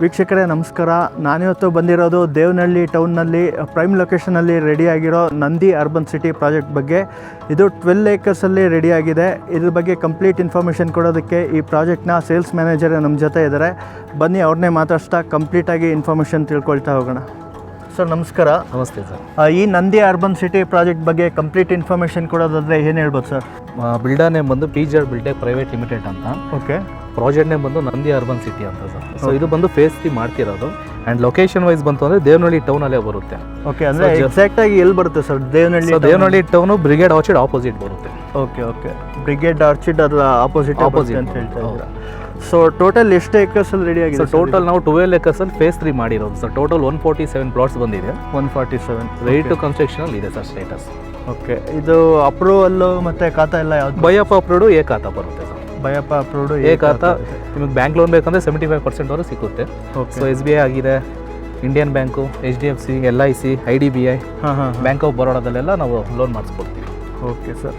ವೀಕ್ಷಕರೇ ನಮಸ್ಕಾರ. ನಾನಿವತ್ತು ಬಂದಿರೋದು ದೇವನಹಳ್ಳಿ ಟೌನ್ನಲ್ಲಿ ಪ್ರೈಮ್ ಲೊಕೇಶನಲ್ಲಿ ರೆಡಿಯಾಗಿರೋ ನಂದಿ ಅರ್ಬನ್ ಸಿಟಿ ಪ್ರಾಜೆಕ್ಟ್ ಬಗ್ಗೆ. ಇದು 12 ಏಕರ್ಸಲ್ಲಿ ರೆಡಿಯಾಗಿದೆ. ಇದ್ರ ಬಗ್ಗೆ ಕಂಪ್ಲೀಟ್ ಇನ್ಫಾರ್ಮೇಷನ್ ಕೊಡೋದಕ್ಕೆ ಈ ಪ್ರಾಜೆಕ್ಟ್ನ ಸೇಲ್ಸ್ ಮ್ಯಾನೇಜರ್ ನಮ್ಮ ಜೊತೆ ಇದ್ದಾರೆ. ಬನ್ನಿ ಅವ್ರನ್ನೇ ಮಾತಾಡ್ತಾ ಕಂಪ್ಲೀಟಾಗಿ ಇನ್ಫಾರ್ಮೇಷನ್ ತಿಳ್ಕೊಳ್ತಾ ಹೋಗೋಣ. ಸರ್ ನಮಸ್ಕಾರ. ನಮಸ್ತೆ ಸರ್. ಈ ನಂದಿ ಅರ್ಬನ್ ಸಿಟಿ ಪ್ರಾಜೆಕ್ಟ್ ಬಗ್ಗೆ ಕಂಪ್ಲೀಟ್ ಇನ್ಫಾರ್ಮೇಷನ್ ಕೊಡೋದಾದರೆ ಏನು ಹೇಳ್ಬೋದು ಸರ್? ಬಿಲ್ಡರ್ ನೇಮ್ ಬಂದು PGR ಬಿಲ್ಟೆಕ್ ಪ್ರೈವೇಟ್ ಲಿಮಿಟೆಡ್ ಅಂತ. ಓಕೆ. ಪ್ರಾಜೆಕ್ಟ್ ನೇಮ್ ಬಂದು ನಂದಿ ಅರ್ಬನ್ ಸಿಟಿ ಅಂತ ಸರ್. ಸೊ ಇದು ಬಂದು ಫೇಸ್ 3 ಮಾಡ್ತಿರೋದು. ಆ್ಯಂಡ್ ಲೊಕೇಶನ್ ವೈಸ್ ಬಂತು ಅಂದರೆ ದೇವನಹಳ್ಳಿ ಟೌನಲ್ಲೇ ಬರುತ್ತೆ. ಓಕೆ, ಅಂದರೆ ಎಕ್ಸಾಕ್ಟಾಗಿ ಎಲ್ಲಿ ಬರುತ್ತೆ sir? Devanahalli town brigade orchid opposite ಬರುತ್ತೆ. ಓಕೆ ಓಕೆ, ಬ್ರಿಗೇಡ್ ಆರ್ಚಿಡ್ ಅದರ ಆಪೋಸಿಟ್ ಅಂತ ಹೇಳ್ತಾ ಇದ್ದೀರಾ. ಸೊ ಟೋಟಲ್ ಎಷ್ಟು ಏಕರ್ಸಲ್ಲಿ ರೆಡಿ ಆಗಿದೆ? ಟೋಟಲ್ ನಾವು 12 ಏಕರ್ಸಲ್ಲಿ ಫೇಸ್ 3 ಮಾಡಿರೋದು ಸರ್. ಟೋಟಲ್ 147 ಪ್ಲಾಟ್ಸ್ ಬಂದಿದೆ. 147 ರೆಡಿ ಟು ಕನ್ಸ್ಟ್ರಕ್ಷನಲ್ಲಿ ಇದೆ ಸರ್ ಸ್ಟೇಟಸ್. ಓಕೆ, ಇದು ಅಪ್ರೂವಲ್ಲು ಮತ್ತು ಖಾತಾ ಎಲ್ಲ ಯಾವುದು? ಬಯಪ್ಪ ಅಪ್ರೂವ್ಡು ಎ ಖಾತಾ ಬರುತ್ತೆ ಸರ್. ಬಯಪ್ಪ ಅಪ್ರೂವ್ಡು ಎ ಖಾತಾ ನಿಮಗೆ ಬ್ಯಾಂಕ್ ಲೋನ್ ಬೇಕಂದರೆ 75% ವರೆಗೂ ಸಿಗುತ್ತೆ. ಸೊ SBI ಆಗಿದೆ, Indian bank, HDFC, LIC, IDBI, bank of ಬರೋಡಾದಲ್ಲೆಲ್ಲ ನಾವು ಲೋನ್ ಮಾಡಿಸ್ಕೊಡ್ತೀವಿ. Okay sir.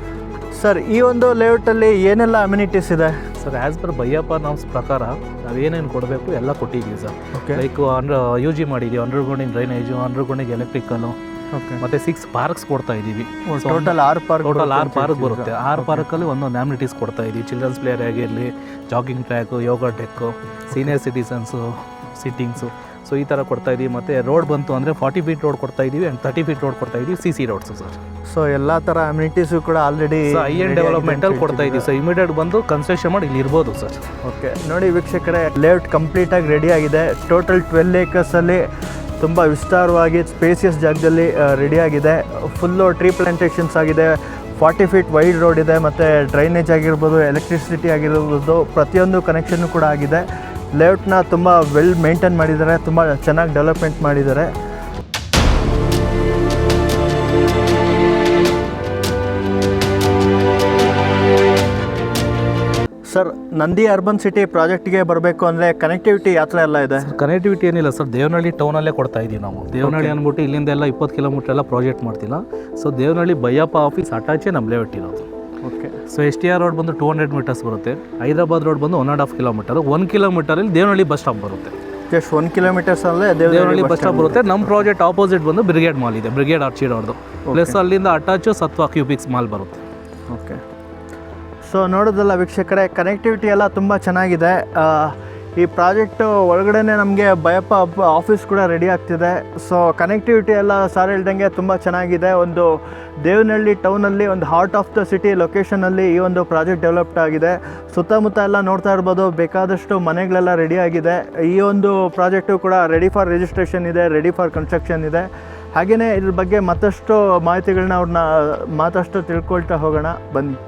ಸರ್ ಈ ಒಂದು ಲೇಔಟಲ್ಲಿ ಏನೆಲ್ಲ ಅಮ್ಯುನಿಟೀಸ್ ಇದೆ sir? As per BIAPPA norms ಪ್ರಕಾರ ನಾವು ಏನೇನು ಕೊಡಬೇಕು ಎಲ್ಲ ಕೊಟ್ಟಿದ್ದೀವಿ ಸರ್. ಓಕೆ. ಲೈಕ್ UG ಮಾಡಿದ್ದೀವಿ, ಅಂಡರ್ಗ್ರೌಂಡಿಂಗ್ ಡ್ರೈನೇಜು, ಅಂಡರ್ಗ್ರೌಂಡಿಂಗ್ ಎಲೆಕ್ಟ್ರಿಕಲು. ಓಕೆ. ಮತ್ತು 6 ಪಾರ್ಕ್ಸ್ ಕೊಡ್ತಾ ಇದ್ದೀವಿ. Total 6 park. ಟೋಟಲ್ 6 ಪಾರ್ಕ್ ಬರುತ್ತೆ. 6 ಪಾರ್ಕಲ್ಲಿ ಒಂದೊಂದು ಅಮ್ಯುನಿಟೀಸ್ ಕೊಡ್ತಾ ಇದ್ದೀವಿ. ಚಿಲ್ಡ್ರನ್ಸ್ ಪ್ಲೇಯರ್ ಆಗಿರಲಿ, ಜಾಗಿಂಗ್ ಟ್ರ್ಯಾಕು, ಯೋಗ ಡೆಕ್ಕು, ಸೀನಿಯರ್ ಸಿಟಿಸನ್ಸು, ಸಿಟ್ಟಿಂಗ್ಸು, ಸೊ ಈ ಥರ ಕೊಡ್ತಾ ಇದ್ದೀವಿ. ಮತ್ತು ರೋಡ್ ಬಂತು ಅಂದರೆ 40 ಫೀಟ್ ರೋಡ್ ಕೊಡ್ತಾ ಇದ್ದೀವಿ ಆ್ಯಂಡ್ 30 ಫೀಟ್ ರೋಡ್ ಕೊಡ್ತಾ ಇದ್ದೀವಿ. CC roads sir. ಸೊ ಎಲ್ಲ ಥರ ಅಮ್ಯುನಿಟೀಸು ಕೂಡ ಆಲ್ರೆಡಿ ಹೈ ಎಂಡ್ ಡೆವಲಪ್ಮೆಂಟಲ್ಲಿ ಕೊಡ್ತಾ ಇದ್ದೀವಿ ಸರ್. ಇಮಿಡಿಯೇಟ್ ಬಂದು ಕನ್ಸ್ಟ್ರಕ್ಷನ್ ಮಾಡಿ ಇಲ್ಲಿ ಇರ್ಬೋದು ಸರ್. ಓಕೆ, ನೋಡಿ ವೀಕ್ಷಕರೇ, ಲೇಔಟ್ ಕಂಪ್ಲೀಟಾಗಿ ರೆಡಿ ಆಗಿದೆ. ಟೋಟಲ್ 12 ಏಕರ್ಸಲ್ಲಿ ತುಂಬ ವಿಸ್ತಾರವಾಗಿ ಸ್ಪೇಸಿಯಸ್ ಜಾಗದಲ್ಲಿ ರೆಡಿಯಾಗಿದೆ. ಫುಲ್ಲು ಟ್ರೀ ಪ್ಲಾಂಟೇಷನ್ಸ್ ಆಗಿದೆ. 40 ಫೀಟ್ ವೈಡ್ ರೋಡ್ ಇದೆ. ಮತ್ತು ಡ್ರೈನೇಜ್ ಆಗಿರ್ಬೋದು, ಎಲೆಕ್ಟ್ರಿಸಿಟಿ ಆಗಿರ್ಬೋದು, ಪ್ರತಿಯೊಂದು ಕನೆಕ್ಷನ್ನು ಕೂಡ ಆಗಿದೆ. ಲೇಔಟ್ನ ತುಂಬ ವೆಲ್ ಮೇಂಟೈನ್ ಮಾಡಿದ್ದಾರೆ, ತುಂಬ ಚೆನ್ನಾಗಿ ಡೆವಲಪ್ಮೆಂಟ್ ಮಾಡಿದ್ದಾರೆ. ಸರ್, ನಂದಿ ಅರ್ಬನ್ ಸಿಟಿ ಪ್ರಾಜೆಕ್ಟ್ಗೆ ಬರಬೇಕು ಅಂದರೆ ಕನೆಕ್ಟಿವಿಟಿ ಯಾವ ಥರ ಎಲ್ಲ ಇದೆ? ಕನೆಕ್ಟಿವಿಟಿ ಏನಿಲ್ಲ ಸರ್, ದೇವನಹಳ್ಳಿ ಟೌನಲ್ಲೇ ಕೊಡ್ತಾ ಇದ್ದೀವಿ ನಾವು. ದೇವನಹಳ್ಳಿ ಅಂದ್ಬಿಟ್ಟು ಇಲ್ಲಿಂದ ಎಲ್ಲ 20 ಕಿಲೋಮೀಟರ್ ಎಲ್ಲ ಪ್ರಾಜೆಕ್ಟ್ ಮಾಡ್ತಿಲ್ಲ. ಸೊ ದೇವನಹಳ್ಳಿ ಬಯ್ಯಪ್ಪ ಆಫೀಸ್ ಅಟ್ಯಾಚೇ ನಮ್ಮ ಲೇಔಟ್ ಇರೋದು. ಓಕೆ. ಸೊ STR ರೋಡ್ ಬಂದು 200 ಮೀಟರ್ಸ್ ಬರುತ್ತೆ. ಹೈದರಾಬಾದ್ ರೋಡ್ ಬಂದು 1.5 ಕಿಲೋಮೀಟರ್. 1 ಕಿಲೋಮೀಟರಲ್ಲಿ ದೇವನಹಳ್ಳಿ ಬಸ್ ಸ್ಟಾಪ್ ಬರುತ್ತೆ. ಜಸ್ಟ್ 1 ಕಿಲೋಮೀಟರ್ಸಲ್ಲೇ ದೇವನಹಳ್ಳಿ ಬಸ್ ಸ್ಟಾಪ್ ಬರುತ್ತೆ. ನಮ್ಮ ಪ್ರಾಜೆಕ್ಟ್ ಆಪೋಸಿಟ್ ಬಂದು ಬ್ರಿಗೇಡ್ ಮಾಲ್ ಇದೆ, ಬ್ರಿಗೇಡ್ ಆರ್ಚಿಡ್ ಅವ್ರದ್ದು. ಪ್ಲಸ್ ಅಲ್ಲಿಂದ ಅಟ್ಯಾಚು ಸತ್ವ ಕ್ಯೂಬಿಕ್ಸ್ ಮಾಲ್ ಬರುತ್ತೆ. ಓಕೆ. ಸೊ ನೋಡೋದಲ್ಲ ವೀಕ್ಷಕರೇ, ಕನೆಕ್ಟಿವಿಟಿ ಎಲ್ಲ ತುಂಬ ಚೆನ್ನಾಗಿದೆ. ಈ ಪ್ರಾಜೆಕ್ಟು ಒಳಗಡೆ ನಮಗೆ ಬಯಪ್ಪ ಆಫೀಸ್ ಕೂಡ ರೆಡಿ ಆಗ್ತಿದೆ. ಸೊ ಕನೆಕ್ಟಿವಿಟಿ ಎಲ್ಲ ಸಾರ್ ಹೇಳ್ದಂಗೆ ತುಂಬ ಚೆನ್ನಾಗಿದೆ. ಒಂದು ದೇವನಹಳ್ಳಿ ಟೌನಲ್ಲಿ ಒಂದು ಹಾರ್ಟ್ ಆಫ್ ದ ಸಿಟಿ ಲೊಕೇಶನಲ್ಲಿ ಈ ಒಂದು ಪ್ರಾಜೆಕ್ಟ್ ಡೆವಲಪ್ಡ್ ಆಗಿದೆ. ಸುತ್ತಮುತ್ತ ಎಲ್ಲ ನೋಡ್ತಾ ಇರ್ಬೋದು, ಬೇಕಾದಷ್ಟು ಮನೆಗಳೆಲ್ಲ ರೆಡಿ ಆಗಿದೆ. ಈ ಒಂದು ಪ್ರಾಜೆಕ್ಟು ಕೂಡ ರೆಡಿ ಫಾರ್ ರಿಜಿಸ್ಟ್ರೇಷನ್ ಇದೆ, ರೆಡಿ ಫಾರ್ ಕನ್ಸ್ಟ್ರಕ್ಷನ್ ಇದೆ. ಹಾಗೆಯೇ ಇದ್ರ ಬಗ್ಗೆ ಮತ್ತಷ್ಟು ಮಾಹಿತಿಗಳನ್ನ ಮತ್ತಷ್ಟು ತಿಳ್ಕೊಳ್ತಾ ಹೋಗೋಣ ಬನ್ನಿ.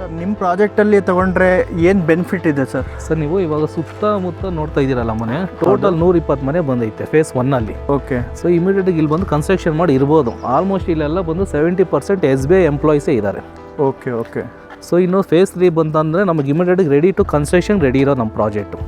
ಸರ್, ನಿಮ್ಮ ಪ್ರಾಜೆಕ್ಟಲ್ಲಿ ತೊಗೊಂಡ್ರೆ ಏನು ಬೆನಿಫಿಟ್ ಇದೆ ಸರ್? ಸರ್, ನೀವು ಇವಾಗ ಸುತ್ತಮುತ್ತ ನೋಡ್ತಾ ಇದ್ದೀರಲ್ಲ ಮನೆ, ಟೋಟಲ್ 120 ಮನೆ ಬಂದೈತೆ ಫೇಸ್ 1ಅಲ್ಲಿ. ಓಕೆ. ಸೊ ಇಮಿಡಿಯೇಟಾಗಿ ಇಲ್ಲಿ ಬಂದು ಕನ್ಸ್ಟ್ರಕ್ಷನ್ ಮಾಡಿ ಇರ್ಬೋದು. ಆಲ್ಮೋಸ್ಟ್ ಇಲ್ಲೆಲ್ಲ ಬಂದು 70% SBI ಎಂಪ್ಲಾಯೀಸೇ ಇದ್ದಾರೆ. Okay okay. ಸೊ ಇನ್ನು ಫೇಸ್ 3 ಬಂತಂದರೆ ನಮಗೆ ಇಮಿಡಿಯೇಟಾಗಿ ರೆಡಿ ಟು ಕನ್ಸ್ಟ್ರಕ್ಷನ್ ರೆಡಿ ಇರೋ ನಮ್ಮ ಪ್ರಾಜೆಕ್ಟು.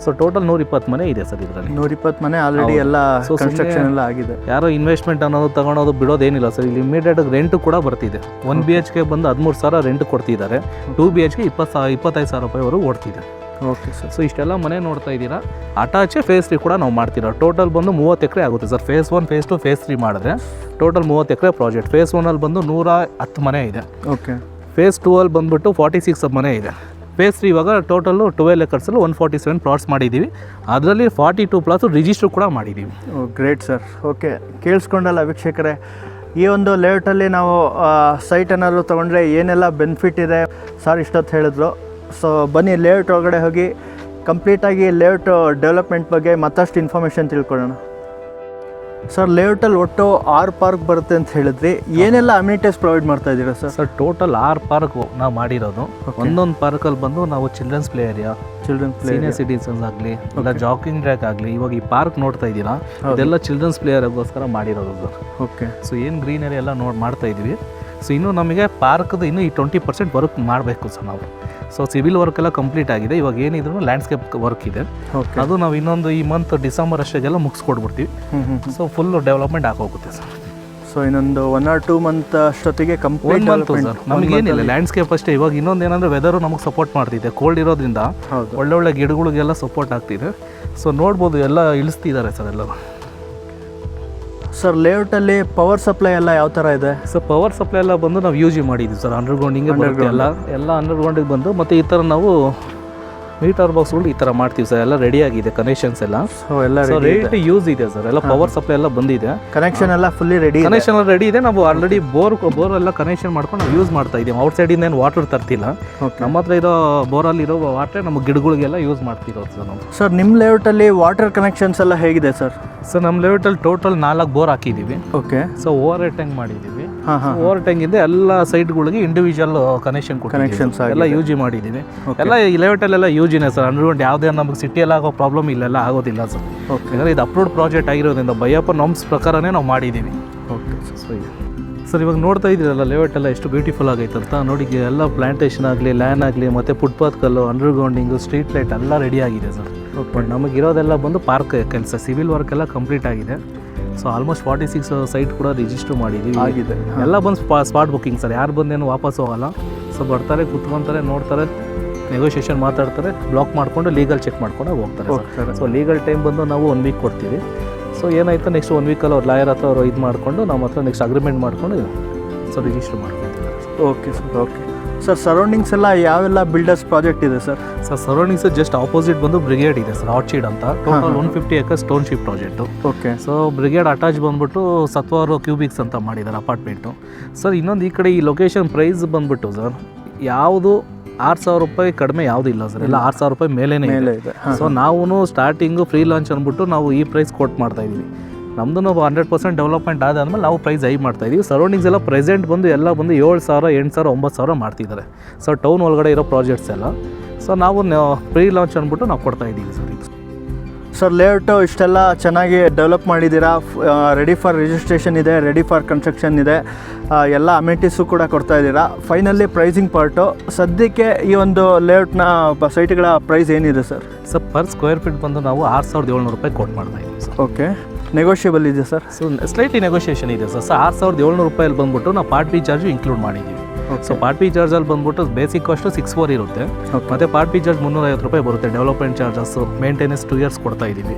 ಸೊ ಟೋಟಲ್ 120 ಮನೆ ಇದೆ ಸರ್ ಇದರಲ್ಲಿ. 120 ಮನೆ ಆಲ್ರೆಡಿ ಎಲ್ಲ ಕನ್ಸ್ಟ್ರಕ್ಷನ್ ಎಲ್ಲ ಆಗಿದೆ. ಯಾರೋ ಇನ್ವೆಸ್ಟ್ಮೆಂಟ್ ಅನ್ನೋದು ತಗೊಳೋದು ಬಿಡೋದೇನಿಲ್ಲ ಸರ್. ಇಲ್ಲಿ ಇಮಿಡಿಯೇಟಾಗಿ ರೆಂಟು ಕೂಡ ಬರ್ತಿದೆ. 1 BHK ಬಂದು 13,000 ರೆಂಟ್ ಕೊಡ್ತಿದ್ದಾರೆ. 2 BHK 25,000 ರೂಪಾಯಿವರೆಗೂ ಓಡ್ತಿದೆ. Okay sir. ಸೊ ಇಷ್ಟೆಲ್ಲ ಮನೆ ನೋಡ್ತಾ ಇದ್ದೀರಾ. ಅಟ್ಯಾಚೆ ಫೇಸ್ 3 ಕೂಡ ನಾವು ಮಾಡ್ತೀರಾ. ಟೋಟಲ್ ಬಂದು 30 ಎಕರೆ ಆಗುತ್ತೆ ಸರ್. ಫೇಸ್ 1, ಫೇಸ್ 2, ಫೇಸ್ 3 ಮಾಡಿದ್ರೆ ಟೋಟಲ್ 30 ಎಕರೆ ಪ್ರಾಜೆಕ್ಟ್. ಫೇಸ್ 1ಅಲ್ಲಿ ಬಂದು 110 ಮನೆ ಇದೆ. ಓಕೆ. ಫೇಸ್ 2ಅಲ್ಲಿ ಬಂದುಬಿಟ್ಟು 46 ಮನೆ ಇದೆ. ಫೇಸ್ 3 ಇವಾಗ ಟೋಟಲು 12 ಏಕರ್ಸಲ್ಲಿ 147 ಪ್ಲಾಟ್ಸ್ ಮಾಡಿದ್ದೀವಿ. ಅದರಲ್ಲಿ 42 ಪ್ಲಾಟ್ಸು ರಿಜಿಸ್ಟ್ರ್ ಕೂಡ ಮಾಡಿದ್ದೀವಿ. Great sir. ಓಕೆ, ಕೇಳಿಸ್ಕೊಂಡಲ್ಲ ವೀಕ್ಷಕರೇ, ಈ ಒಂದು ಲೇಔಟಲ್ಲಿ ನಾವು ಸೈಟ್ ಏನಾದ್ರು ತೊಗೊಂಡ್ರೆ ಏನೆಲ್ಲ ಬೆನಿಫಿಟ್ ಇದೆ ಸರ್ ಇಷ್ಟೊತ್ತು ಹೇಳಿದ್ರು. ಸೊ ಬನ್ನಿ ಲೇಔಟ್ ಒಳಗಡೆ ಹೋಗಿ ಕಂಪ್ಲೀಟಾಗಿ ಲೇಔಟ್ ಡೆವಲಪ್ಮೆಂಟ್ ಬಗ್ಗೆ ಮತ್ತಷ್ಟು ಇನ್ಫಾರ್ಮೇಷನ್ ತಿಳ್ಕೊಳ್ಳೋಣ. ಸರ್, ಲೇಔಟಲ್ಲಿ ಒಟ್ಟು 6 ಪಾರ್ಕ್ ಬರುತ್ತೆ ಅಂತ ಹೇಳಿದ್ರಿ. ಏನೆಲ್ಲ ಅಮ್ಯುನಿಟೀಸ್ ಪ್ರೊವೈಡ್ ಮಾಡ್ತಾ ಇದ್ದೀರಾ ಸರ್? ಸರ್, ಟೋಟಲ್ 6 ಪಾರ್ಕ್ ನಾವು ಮಾಡಿರೋದು. ಒಂದೊಂದು ಪಾರ್ಕಲ್ಲಿ ಬಂದು ನಾವು children's play area, senior citizens ಆಗಲಿ, ಇಲ್ಲ ಜಾಗಿಂಗ್ ಟ್ರ್ಯಾಕ್ ಆಗಲಿ. ಇವಾಗ ಈ ಪಾರ್ಕ್ ನೋಡ್ತಾ ಇದ್ದೀರಾ, ಇದೆಲ್ಲ ಚಿಲ್ಡ್ರನ್ಸ್ ಪ್ಲೇಯರ್ಗೋಸ್ಕರ ಮಾಡಿರೋದು ಸರ್. ಓಕೆ. ಸೊ ಏನು ಗ್ರೀನರಿ ಎಲ್ಲ ಮಾಡ್ತಾ ಇದ್ದೀವಿ. ಸೊ ಇನ್ನೂ ನಮಗೆ ಪಾರ್ಕ್ದು ಇನ್ನೂ ಈ 20% ವರ್ಕ್ ಮಾಡಬೇಕು ಸರ್ ನಾವು. ಸೊ ಸಿವಿಲ್ ವರ್ಕ್ ಎಲ್ಲ ಕಂಪ್ಲೀಟ್ ಆಗಿದೆ. ಇವಾಗ ಏನಿದ್ರು ಲ್ಯಾಂಡ್ಸ್ಕೇಪ್ ವರ್ಕ್ ಇದೆ. ಅದು ನಾವು ಇನ್ನೊಂದು ಈ ಮಂತ್ ಡಿಸೆಂಬರ್ ಅಷ್ಟೆಲ್ಲ ಮುಗಿಸ್ಕೊಡ್ಬಿಡ್ತೀವಿ. ಸೊ ಫುಲ್ ಡೆವಲಪ್ಮೆಂಟ್ ಆಗೋಗುತ್ತೆ ಸರ್. ಸೊ ಇನ್ನೊಂದು 1 or 2 ಮಂತ್ ಅಷ್ಟೊತ್ತಿಗೆ ಕಂಪ್ಲೀಟ್ ಸರ್. ನಮಗೇನಿಲ್ಲ ಲ್ಯಾಂಡ್ಸ್ಕೇಪ್ ಅಷ್ಟೇ. ಇವಾಗ ಇನ್ನೊಂದು ಏನಂದರೆ ವೆದರು ನಮಗೆ ಸಪೋರ್ಟ್ ಮಾಡ್ತಿದೆ. ಕೋಲ್ಡ್ ಇರೋದ್ರಿಂದ ಒಳ್ಳೊಳ್ಳೆ ಗಿಡಗಳಿಗೆಲ್ಲ ಸಪೋರ್ಟ್ ಆಗ್ತಿದೆ. ಸೊ ನೋಡ್ಬೋದು ಎಲ್ಲ ಇಳಿಸ್ತಿದ್ದಾರೆ ಸರ್ ಎಲ್ಲ. ಸರ್ ಲೇಔಟಲ್ಲಿ ಪವರ್ ಸಪ್ಲೈ ಎಲ್ಲ ಯಾವ ಥರ ಇದೆ? ಸೊ ಪವರ್ ಸಪ್ಲೈ ಎಲ್ಲ ಬಂದು ನಾವು ಯೂಸ್ ಮಾಡಿದ್ದೀವಿ ಸರ್, ಅಂಡರ್ಗ್ರೌಂಡಿಂಗೆ ಬರುತ್ತೆ ಎಲ್ಲ ಅಂಡರ್ಗ್ರೌಂಡಿಗೆ ಬಂದು, ಮತ್ತು ಈ ಥರ ನಾವು ಮೀಟರ್ ಬಾಕ್ಸ್ಗಳು ಈ ಥರ ಮಾಡ್ತೀವಿ ಸರ್, ಎಲ್ಲ ರೆಡಿ ಆಗಿದೆ ಕನೆಕ್ಷನ್ಸ್ ಎಲ್ಲ. ಸೊ ಎಲ್ಲ ರೇಟ್ ಯೂಸ್ ಇದೆ ಸರ್, ಎಲ್ಲ ಪವರ್ ಸಪ್ಲೈ ಎಲ್ಲ ಬಂದಿದೆ, ಕನೆಕ್ಷನ್ ಎಲ್ಲ ಫುಲ್ಲಿ ರೆಡಿ, ಕನೆಕ್ಷನ್ ಎಲ್ಲ ರೆಡಿ ಇದೆ. ನಾವು ಆಲ್ರೆಡಿ ಬೋರ್ ಎಲ್ಲ ಕನೆಕ್ಷನ್ ಮಾಡ್ಕೊಂಡು ನಾವು ಯೂಸ್ ಮಾಡ್ತಾ ಇದ್ದೀವಿ. ಔಟ್ ಸೈಡಿಂದ ಏನು ವಾಟರ್ ತರ್ತಿಲ್ಲ, ನಮ್ಮ ಹತ್ರ ಇರೋ ಬೋರಲ್ಲಿರೋ ವಾಟರ್ ನಮ್ಮ ಗಿಡಗಳಿಗೆಲ್ಲ ಯೂಸ್ ಮಾಡ್ತಿರೋದು ಸರ್ ನಾವು. ಸರ್ ನಿಮ್ಮ ಲೇಔಟಲ್ಲಿ ವಾಟರ್ ಕನೆಕ್ಷನ್ಸ್ ಎಲ್ಲ ಹೇಗಿದೆ ಸರ್? ಸರ್ ನಮ್ಮ ಲೇಔಟಲ್ಲಿ ಟೋಟಲ್ 4 ಬೋರ್ ಹಾಕಿದ್ದೀವಿ. ಓಕೆ. ಸೊ ಓವರ್ ಟ್ಯಾಂಕ್ ಮಾಡಿದ್ದೀವಿ. ಓವರ್ ಟ್ಯಾಂಕಿಂದ ಎಲ್ಲ ಸೈಟ್ಗಳಿಗೆ ಇಂಡಿವಿಜುವಲ್ ಕನೆಕ್ಷನ್ ಎಲ್ಲ ಯೂಸ್ ಮಾಡಿದ್ದೀವಿ. ಎಲ್ಲ ಈ ಲೇಔಟಲ್ಲೆಲ್ಲ ಯೂಜಿನೇ ಸರ್, ಅಂಡರ್ಗ್ರೌಂಡ್ ಯಾವುದೇ ನಮಗೆ ಸಿಟಿಯಲ್ಲಿ ಆಗೋ ಪ್ರಾಬ್ಲಮ್ ಇಲ್ಲೆಲ್ಲ ಆಗೋದಿಲ್ಲ ಸರ್. ಯಾಕಂದರೆ ಇದು ಅಪ್ರೂವ್ಡ್ ಪ್ರಾಜೆಕ್ಟ್ ಆಗಿರೋದ್ರಿಂದ ಬೈಯಪ್ಪ ನಾರ್ಮ್ಸ್ ಪ್ರಕಾರನೇ ನಾವು ಮಾಡಿದ್ದೀವಿ. ಓಕೆ. ಸರ್ ಇವಾಗ ನೋಡ್ತಾ ಇದ್ದೀರಲ್ಲ ಲೇಔಟ್ ಎಲ್ಲ ಎಷ್ಟು ಬ್ಯೂಟಿಫುಲ್ ಆಗೈತೆ ಅಂತ ನೋಡಿ. ಎಲ್ಲ ಪ್ಲಾಂಟೇಷನ್ ಆಗಲಿ, ಲ್ಯಾಂಡ್ ಆಗಲಿ, ಮತ್ತು ಫುಟ್ಪಾತ್ ಕಲ್ಲು, ಅಂಡರ್ಗ್ರೌಂಡಿಂಗು, ಸ್ಟ್ರೀಟ್ ಲೈಟ್ ಎಲ್ಲ ರೆಡಿ ಆಗಿದೆ ಸರ್. ಬಟ್ ನಮಗಿರೋದೆಲ್ಲ ಬಂದು ಪಾರ್ಕ್ ಕೆಲಸ, ಸಿವಿಲ್ ವರ್ಕ್ ಎಲ್ಲ ಕಂಪ್ಲೀಟ್ ಆಗಿದೆ. ಸೊ ಆಲ್ಮೋಸ್ಟ್ 46 ಸೈಟ್ ಕೂಡ ರಿಜಿಸ್ಟರ್ ಮಾಡಿದ್ದೀವಿ ಆಗಿದೆ. ಎಲ್ಲ ಬಂದು ಸ್ಪಾಟ್ ಬುಕ್ಕಿಂಗ್ ಸರ್, ಯಾರು ಬಂದೇನು ವಾಪಸ್ ಹೋಗಲ್ಲ. ಸೊ ಬರ್ತಾರೆ, ಕುತ್ಕೊತಾರೆ, ನೋಡ್ತಾರೆ, ನೆಗೋಷಿಯೇಷನ್ ಮಾತಾಡ್ತಾರೆ, ಬ್ಲಾಕ್ ಮಾಡಿಕೊಂಡು ಲೀಗಲ್ ಚೆಕ್ ಮಾಡ್ಕೊಂಡು ಹೋಗ್ತಾರೆ. ಸೊ ಲೀಗಲ್ ಟೈಮ್ ಬಂದು ನಾವು 1 ವೀಕ್ ಕೊಡ್ತೀವಿ. ಸೊ ಏನಾಯ್ತು ನೆಕ್ಸ್ಟ್ 1 ವೀಕಲ್ಲಿ ಅವ್ರು ಲಾಯರ್ ಹತ್ರ ಅವರು ಇದು ಮಾಡಿಕೊಂಡು ನಮ್ಮ ಹತ್ರ ನೆಕ್ಸ್ಟ್ ಅಗ್ರಿಮೆಂಟ್ ಮಾಡ್ಕೊಂಡು ಸೊ ರಿಜಿಸ್ಟರ್ ಮಾಡ್ಕೊತೀವಿ. Okay sir. Okay sir, surroundings ಎಲ್ಲ ಯಾವೆಲ್ಲ ಬಿಲ್ಡರ್ಸ್ ಪ್ರಾಜೆಕ್ಟ್ ಇದೆ sir? Sir surroundings just opposite ಬಂದು ಬ್ರಿಗೇಡ್ ಇದೆ ಸರ್, ಆರ್ಚಿಡ್ ಅಂತ. Total 150 acres township project. Okay. So brigade attach ಬಂದ್ಬಿಟ್ಟು ಸತ್ವಾರು ಕ್ಯೂಬಿಕ್ಸ್ ಅಂತ ಮಾಡಿದ್ದಾರೆ ಅಪಾರ್ಟ್ಮೆಂಟು. ಸರ್ ಇನ್ನೊಂದು ಈ ಕಡೆ ಈ ಲೊಕೇಶನ್ ಪ್ರೈಸ್ ಬಂದ್ಬಿಟ್ಟು ಸರ್ ಯಾವುದು 6,000 ರೂಪಾಯಿ ಕಡಿಮೆ ಯಾವುದೂ ಇಲ್ಲ ಸರ್, ಎಲ್ಲ 6,000 ರೂಪಾಯಿ ಮೇಲೇ ಇದೆ. ಸೊ ನಾವು ಸ್ಟಾರ್ಟಿಂಗು ಫ್ರೀ ಲಾಂಚ್ ಅಂದ್ಬಿಟ್ಟು ನಾವು ಈ ಪ್ರೈಸ್ ಕೊಟ್ಟು ಮಾಡ್ತಾ ಇದ್ದೀವಿ. ನಮ್ಮದು 100% ಡೆವಲಪ್ಮೆಂಟ್ ಆದಾದ್ಮೇಲೆ ನಾವು ಪ್ರೈಸ್ ಹೈ ಮಾಡ್ತಾ ಇದ್ದೀವಿ. ಸರೌಂಡಿಂಗ್ಸ್ ಎಲ್ಲ ಪ್ರೆಸೆಂಟ್ ಬಂದು ಎಲ್ಲ ಬಂದು 7,000, 8,000, 9,000 ಮಾಡ್ತಿದ್ದಾರೆ ಸರ್, ಟೌನ್ ಒಳಗಡೆ ಇರೋ ಪ್ರಾಜೆಕ್ಟ್ಸ್ ಎಲ್ಲ. ಸೊ ನಾವು ಫ್ರೀ ಲಾಂಚ್ ಅಂದ್ಬಿಟ್ಟು ನಾವು ಕೊಡ್ತಾ ಇದ್ದೀವಿ ಸರ್. ಸರ್ ಲೇಔಟು ಇಷ್ಟೆಲ್ಲ ಚೆನ್ನಾಗಿ ಡೆವಲಪ್ ಮಾಡಿದ್ದೀರಾ, ರೆಡಿ ಫಾರ್ ರಿಜಿಸ್ಟ್ರೇಷನ್ ಇದೆ, ರೆಡಿ ಫಾರ್ ಕನ್ಸ್ಟ್ರಕ್ಷನ್ ಇದೆ, ಎಲ್ಲ ಅಮೆನಿಟೀಸು ಕೂಡ ಕೊಡ್ತಾ ಇದ್ದೀರಾ. ಫೈನಲಿ ಪ್ರೈಸಿಂಗ್ ಪಾರ್ಟು, ಸದ್ಯಕ್ಕೆ ಈ ಒಂದು ಲೇಔಟ್ನ ಸೈಟ್ಗಳ ಪ್ರೈಸ್ ಏನಿದೆ sir? Sir per square feet ಬಂದು ನಾವು 6,700 ರೂಪಾಯಿ ಕೊಟ್ಟು ಮಾಡ್ತಾ ಇದ್ದೀವಿ ಸರ್. ಓಕೆ. ನೆಗೋಷಿಯಬಲ್ ಇದೆ ಸರ್? ಸೊ ಸ್ಲೈಟ್ಲಿ ನೆಗೋಷಿಯೇಷನ್ ಇದೆ ಸರ್. 6,700 ರೂಪಾಯಲ್ಲಿ ಬಂದ್ಬಿಟ್ಟು ನಾವು ಪಾರ್ಟ್ ಬಿ ಚಾರ್ಜು ಇನ್ಕ್ಲೂಡ್ ಮಾಡಿದ್ದೀವಿ. ಸೊ ಪಾರ್ಟ್ ಬಿ ಚಾರ್ಜಲ್ಲಿ ಬಂದ್ಬಿಟ್ಟು ಬೇಸಿಕ್ ಕಾಸ್ಟು 6,400 ಇರುತ್ತೆ, ಮತ್ತು ಪಾರ್ಟ್ ಬಿ ಚಾರ್ಜ್ 350 ರೂಪಾಯಿ ಬರುತ್ತೆ. ಡೆವಲಪ್ಮೆಂಟ್ ಚಾರ್ಜಸ್ಸು, ಮೇಂಟೆನೆನ್ಸ್ 2 ಇಯರ್ಸ್ ಕೊಡ್ತಾ ಇದ್ದೀವಿ,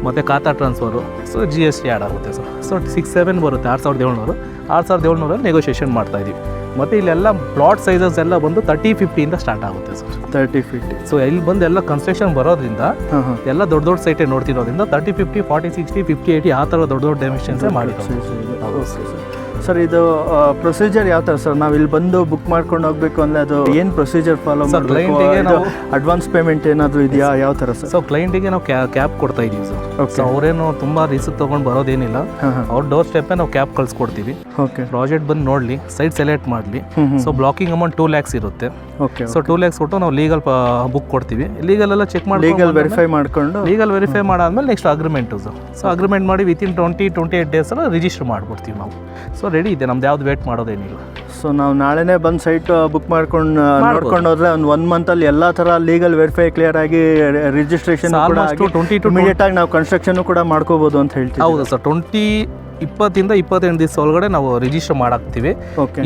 ಮತ್ತು ಖಾತಾ ಟ್ರಾನ್ಸ್ಫರು, ಸೊ GST ಆ್ಯಡ್ ಆಗುತ್ತೆ ಸರ್. ಸೊ 6,700 ಬರುತ್ತೆ, 6,700 ನೆಗೋಷಿಯೇಷನ್ ಮಾಡ್ತಾ ಇದ್ದೀವಿ. ಮತ್ತು ಇಲ್ಲೆಲ್ಲ ಪ್ಲಾಟ್ ಸೈಜಸ್ ಎಲ್ಲ ಬಂದು 30-50 ಸ್ಟಾರ್ಟ್ ಆಗುತ್ತೆ ಸರ್. 30-50. ಸೊ ಇಲ್ಲಿ ಬಂದು ಎಲ್ಲ ಕನ್ಸ್ಟ್ರಕ್ಷನ್ ಬರೋದ್ರಿಂದ ಎಲ್ಲ ದೊಡ್ಡ ಸೈಟೇ ನೋಡ್ತಿರೋದ್ರಿಂದ 30-50, 40-60, 50-80 ಆ ಥರ ದೊಡ್ಡ ಡೈಮೆನ್ಷನ್ಸೇ ಮಾಡಿರೋದು. ಸರ್ ಇದು ಪ್ರೊಸೀಜರ್ ಯಾವ ಥರ ಸರ್? ನಾವು ಇಲ್ಲಿ ಬಂದು ಬುಕ್ ಮಾಡ್ಕೊಂಡು ಹೋಗಬೇಕು ಅಂದರೆ ಅದು ಏನು ಪ್ರೊಸೀಜರ್ ಫಾಲೋ ಮಾಡಬೇಕು? ಅಡ್ವಾನ್ಸ್ ಪೇಮೆಂಟ್ ಏನಾದರೂ ಇದೆಯಾ, ಯಾವ ಥರ ಸರ್? ಸೊ ಕ್ಲೈಂಟಿಗೆ ನಾವು ಕ್ಯಾಬ್ ಕೊಡ್ತಾ ಇದ್ದೀವಿ ಸರ್. ಸೊ ಅವರೇನು ತುಂಬ ರಿಸ್ಕ್ ತೊಗೊಂಡು ಬರೋದೇನಿಲ್ಲ, ಅವ್ರ ಡೋರ್ ಸ್ಟೆಪ್ಪೇ ನಾವು ಕ್ಯಾಬ್ ಕಳಿಸ್ಕೊಡ್ತೀವಿ. ಓಕೆ. ಪ್ರಾಜೆಕ್ಟ್ ಬಂದು ನೋಡಲಿ, ಸೈಟ್ ಸೆಲೆಕ್ಟ್ ಮಾಡಲಿ. ಸೊ ಬ್ಲಾಕಿಂಗ್ ಅಮೌಂಟ್ 2 lakhs ಇರುತ್ತೆ. ಓಕೆ. ಸೊ 2 lakhs ಕೊಟ್ಟು ನಾವು ಲೀಗಲ್ ಬುಕ್ ಕೊಡ್ತೀವಿ. ಲೀಗಲ್ ಎಲ್ಲ ಚೆಕ್ ಮಾಡಿ ಲೀಗಲ್ ವೆರಿಫೈ ಮಾಡಾದ್ಮೇಲೆ next agreement sir. So agreement ಮಾಡಿ ವಿತಿನ್ 20-28 ಡೇಸ್ ಎಲ್ಲ ರಿಜಿಸ್ಟರ್ ಮಾಡಿಬಿಡ್ತೀವಿ ನಾವು. ಸೊ ರೆಡಿ ಇದೆ, ನಮ್ದು ಯಾವ್ದು ವೇಟ್ ಮಾಡೋದೇನಿಲ್ಲ. ಸೊ ನಾವು ನಾಳೆನೇ ಬಂದು ಸೈಟ್ ಬುಕ್ ಮಾಡ್ಕೊಂಡು ನೋಡ್ಕೊಂಡು ಹೋದ್ರೆ ಒಂದು 1 ಮಂತಲ್ಲಿ ಎಲ್ಲ ಥರ ಲೀಗಲ್ ವೆರಿಫೈ ಕ್ಲಿಯರ್ ಆಗಿ ರಿಜಿಸ್ಟ್ರೇಷನ್ ಇಮಿಡಿಯೇಟ್ ಆಗಿ ನಾವು ಕನ್ಸ್ಟ್ರಕ್ಷನ್ ಕೂಡ ಮಾಡ್ಕೋಬೋದು ಅಂತ ಹೇಳ್ತೀವಿ. ಹೌದು ಸರ್, 20-ಇಂದ 28 ದಿವಸ ಒಳಗಡೆ ನಾವು ರಿಜಿಸ್ಟರ್ ಮಾಡಾಕ್ತೀವಿ.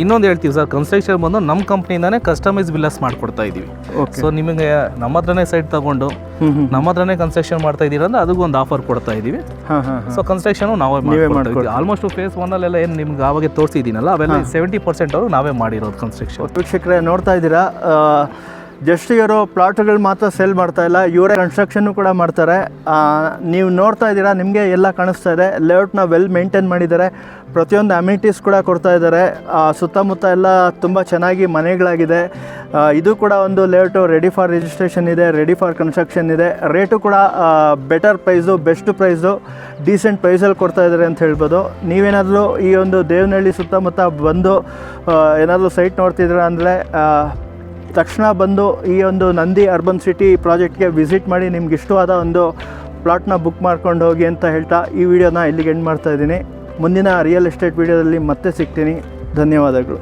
ಇನ್ನೊಂದು ಹೇಳ್ತೀವಿ ಸರ್, ಕನ್ಸ್ಟ್ರಕ್ಷನ್ ಬಂದು ನಮ್ಮ ಕಂಪ್ನಿಯಿಂದಾನೇ ಕಸ್ಟಮೈಸ್ ಬಿಲ್ಲರ್ಸ್ ಮಾಡ್ಕೊಡ್ತಾ ಇದೀವಿ. ಸೊ ನಿಮಗೆ ನಮ್ಮ ಹತ್ರನೇ ಸೈಟ್ ತಗೊಂಡು ನಮ್ಮ ಹತ್ರನೇ ಕನ್ಸ್ಟ್ರಕ್ಷನ್ ಮಾಡ್ತಾ ಇದ್ದೀರಾ ಅಂದ್ರೆ ಅದಕ್ಕೂ ಒಂದು ಆಫರ್ ಕೊಡ್ತಾ ಇದೀವಿ. ಸೊ ಕನ್ಸ್ಟ್ರಕ್ಷನ್ ನಾವೇ ಮಾಡ್ತೀವಿ. ಆಲ್ಮೋಸ್ಟ್ ಫೇಸ್ 1 ಏನು ನಿಮ್ಗೆ ಆವಾಗ ತೋರಿಸಿದ್ದೀನಲ್ಲ ಅವೆಲ್ಲ 70% ಅವರು ನಾವೇ ಮಾಡಿರೋದು ಕನ್ಸ್ಟ್ರಕ್ಷನ್. ವೀಕ್ಷಕರೇ ನೋಡ್ತಾ ಇದ್ದೀರಾ, ಜಸ್ಟ್ ಇವರು ಪ್ಲಾಟ್ಗಳು ಮಾತ್ರ ಸೇಲ್ ಮಾಡ್ತಾ ಇಲ್ಲ, ಇವರೇ ಕನ್ಸ್ಟ್ರಕ್ಷನ್ನು ಕೂಡ ಮಾಡ್ತಾರೆ. ನೀವು ನೋಡ್ತಾ ಇದ್ದೀರಾ, ನಿಮಗೆ ಎಲ್ಲ ಕಾಣಿಸ್ತಾ ಇದೆ. ಲೇಔಟ್ನ ವೆಲ್ ಮೇಂಟೈನ್ ಮಾಡಿದ್ದಾರೆ, ಪ್ರತಿಯೊಂದು ಅಮ್ಯೂನಿಟೀಸ್ ಕೂಡ ಕೊಡ್ತಾ ಇದ್ದಾರೆ. ಸುತ್ತಮುತ್ತ ಎಲ್ಲ ತುಂಬ ಚೆನ್ನಾಗಿ ಮನೆಗಳಾಗಿದೆ. ಇದು ಕೂಡ ಒಂದು ಲೇಔಟು ರೆಡಿ ಫಾರ್ ರಿಜಿಸ್ಟ್ರೇಷನ್ ಇದೆ, ರೆಡಿ ಫಾರ್ ಕನ್ಸ್ಟ್ರಕ್ಷನ್ ಇದೆ. ರೇಟು ಕೂಡ better price, best price, decent ಪ್ರೈಸಲ್ಲಿ ಕೊಡ್ತಾ ಇದ್ದಾರೆ ಅಂತ ಹೇಳ್ಬೋದು. ನೀವೇನಾದರೂ ಈ ಒಂದು ದೇವನಹಳ್ಳಿ ಸುತ್ತಮುತ್ತ ಬಂದು ಏನಾದರೂ ಸೈಟ್ ನೋಡ್ತಿದ್ದೀರಾ ಅಂದರೆ ತಕ್ಷಣ ಬಂದು ಈ ಒಂದು ನಂದಿ ಅರ್ಬನ್ ಸಿಟಿ ಪ್ರಾಜೆಕ್ಟ್ಗೆ ವಿಸಿಟ್ ಮಾಡಿ ನಿಮ್ಗೆ ಇಷ್ಟವಾದ ಒಂದು ಪ್ಲಾಟ್ನ ಬುಕ್ ಮಾಡ್ಕೊಂಡು ಹೋಗಿ ಅಂತ ಹೇಳ್ತಾ ಈ ವಿಡಿಯೋನ ಇಲ್ಲಿಗೆ ಎಂಡ್ ಮಾಡ್ತಾ ಇದ್ದೀನಿ. ಮುಂದಿನ ರಿಯಲ್ ಎಸ್ಟೇಟ್ ವಿಡಿಯೋದಲ್ಲಿ ಮತ್ತೆ ಸಿಗ್ತೀನಿ. ಧನ್ಯವಾದಗಳು.